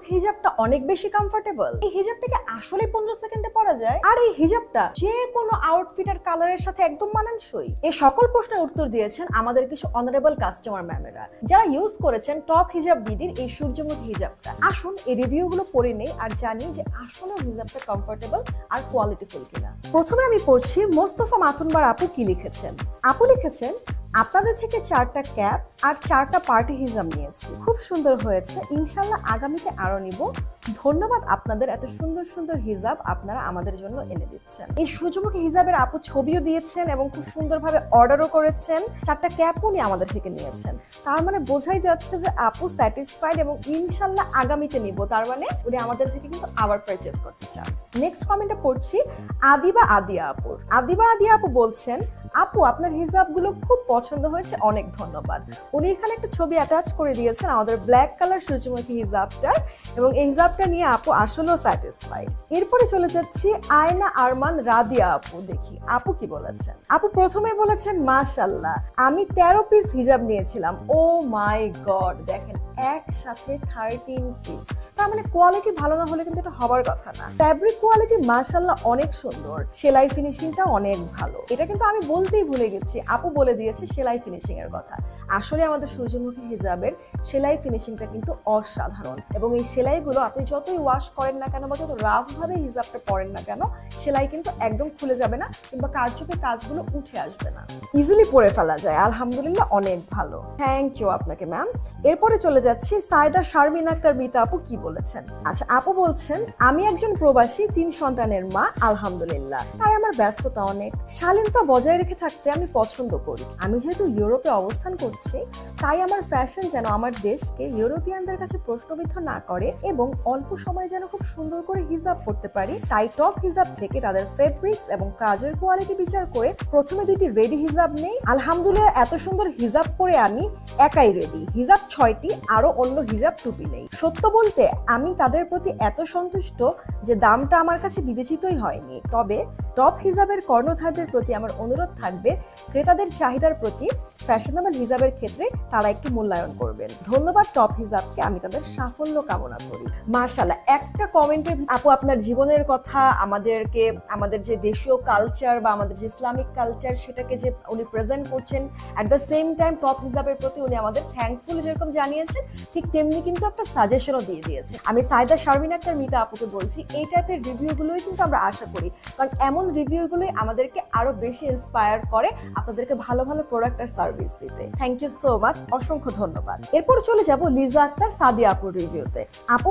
সূর্যমুখী হিজাবটা অনেক বেশি কমফোর্টেবল। এই হিজাবটাকে আসলে 15 সেকেন্ডে পরা যায়, আর এই হিজাবটা যে কোনো আউটফিট আর কালারের সাথে একদম মানানসই। এই সকল প্রশ্নের উত্তর দিয়েছেন আমাদের কিছু অনারেবল কাস্টমার ম্যামেরা, যারা ইউজ করেছেন টপ হিজাব বিডির এই সূর্যমুখী হিজাবটা। আসুন এই রিভিউগুলো পড়ে নেই আর জানি যে আসলে হিজাবটা কমফোর্টেবল আর কোয়ালিটিফুল কিনা। প্রথমে আমি পড়ছি মোস্তফা মাতুনবার আপু কি লিখেছেন। আপু লিখেছেন, আপনাদের থেকে 4টা ক্যাপ আর 4টা পার্টি হিজাব নিয়েছি, খুব সুন্দর হয়েছে, ইনশাল্লাহ আগামীতে আরো নিব। ধন্যবাদ আপনাদের, এত সুন্দর সুন্দর হিজাব আপনারা আমাদের জন্য এনে দিচ্ছেন। এই সূর্যমুখী হিজাবের আপু ছবিও দিয়েছেন এবং খুব সুন্দরভাবে অর্ডারও করেছেন, 4টা ক্যাপও নিয়ে আমাদের থেকে নিয়েছেন। তার মানে বোঝাই যাচ্ছে যে আপু স্যাটিসফাইড এবং ইনশাল্লাহ আগামীতে নিব, তার মানে উনি আমাদের থেকে কিন্তু আবার পারচেজ করতে চান। নেক্সট কমেন্টে পড়ছি আদিবা আদিয়া আপুর। আদিবা আদিয়া আপু বলছেন, আপু আপনার হিজাবগুলো খুব পছন্দ হয়েছে, অনেক ধন্যবাদ। উনি এখানে একটা ছবি অ্যাটাচ করে দিয়েছেন আমাদের ব্ল্যাক কালার সূর্যমুখী হিজাবটার, এবং এই হিজাবটা নিয়ে আপু আসলেও স্যাটিসফাইড। এরপরে চলে যাচ্ছি আয়না আরমান রাদিয়া আপু, দেখি আপু কি বলেছেন। আপু প্রথমে বলেছেন, মাশাআল্লাহ আমি 13 পিস হিজাব নিয়েছিলাম, ও মাই গড, দেখেন একসাথে 13 পিস। তার মানে কোয়ালিটি ভালো না হলে কিন্তু এটা হবার কথা না। ফ্যাব্রিক কোয়ালিটি মাশাআল্লাহ অনেক সুন্দর, সেলাই ফিনিশিংটা অনেক ভালো। এটা কিন্তু আমি বলতেই ভুলে গেছি, আপু বলে দিয়েছে সেলাই ফিনিশিং এর কথা। আসলে আমাদের সূর্যমুখী হিজাবের সেলাই ফিনিশিংটা কিন্তু অসাধারণ, এবং এই সেলাইগুলো আপনি যতই ওয়াশ করেন না কেন বা যত রাফ ভাবে হিজাবটা পরেন না কেন, সেলাই কিন্তু একদম খুলে যাবে না কিংবা কারচুপি কাজগুলো উঠে আসবে না, ইজিলি পরে ফেলা যায়। আলহামদুলিল্লাহ অনেক ভালো, থ্যাংক ইউ আপনাকে ম্যাম। এরপরে চলে যাচ্ছি সাইদা শারমিন আক্তার মিতা আপু কি বলেছেন। আচ্ছা, আপু বলছেন, আমি একজন প্রবাসী 3 সন্তানের মা, আলহামদুলিল্লাহ, তাই আমার ব্যস্ততা অনেক, শালীনতা বজায় রেখে থাকতে আমি পছন্দ করি। আমি যেহেতু ইউরোপে অবস্থান করছি, তাই আমার ফ্যাশন যেন আমার দেশকে ইউরোপিয়ানদের কাছে প্রশ্নবিদ্ধ না করে এবং অল্প সময় যেন খুব সুন্দর করে হিজাব পরতে পারি, তাই টপ হিজাব থেকে তাদের ফেব্রিক্স এবং কাজের কোয়ালিটি বিচার করে প্রথমে 2টি রেডি হিজাব নেই। আলহামদুলিল্লাহ এত সুন্দর হিজাব পরে আমি একাই রেডি, হিজাব 6টি, আরো অন্য হিজাব টুপি নেই। সত্য বলতে আমি তাদের প্রতি এত সন্তুষ্ট যে দামটা আমার কাছে বিবেচিতই হয়নি। তবে টপ হিজাবের কর্ণধারদের প্রতি আমার অনুরোধ থাকবে, ক্রেতাদের চাহিদার প্রতি ফ্যাশনেবল হিজাবের ক্ষেত্রে তারা একটু মূল্যায়ন করবেন। ধন্যবাদ টপ হিজাবকে, আমি তাদের সাফল্য কামনা করি। মাশাআল্লাহ, একটা কমেন্টে আপু আপনার জীবনের কথা, আমাদেরকে আমাদের যে দেশীয় কালচার বা আমাদের যে ইসলামিক কালচার সেটাকে যে উনি প্রেজেন্ট করছেন, at the same time top হিজাবের প্রতি উনি আমাদের থ্যাঙ্কফুল যেরকম জানিয়েছেন, ঠিক তেমনি কিন্তু একটা সাজেশনও দিয়ে দিয়েছে। আমি সাইদা শারমিন আক্তার মিতা আপুকে বলছি, এই টাইপের রিভিউগুলোই কিন্তু আমরা আশা করি, কারণ এমন রিভিউগুলোই আমাদেরকে আরো বেশি ইন্সপায়ার করে আপনাদেরকে ভালো ভালো প্রোডাক্ট আর সার্ভিস দিতে। থ্যাংক ইউ সো মাচ, অসংখ্য ধন্যবাদ। এরপর চলে যাব লিজা আক্তার সাদিয়া আপুর রিভিউতে। আপু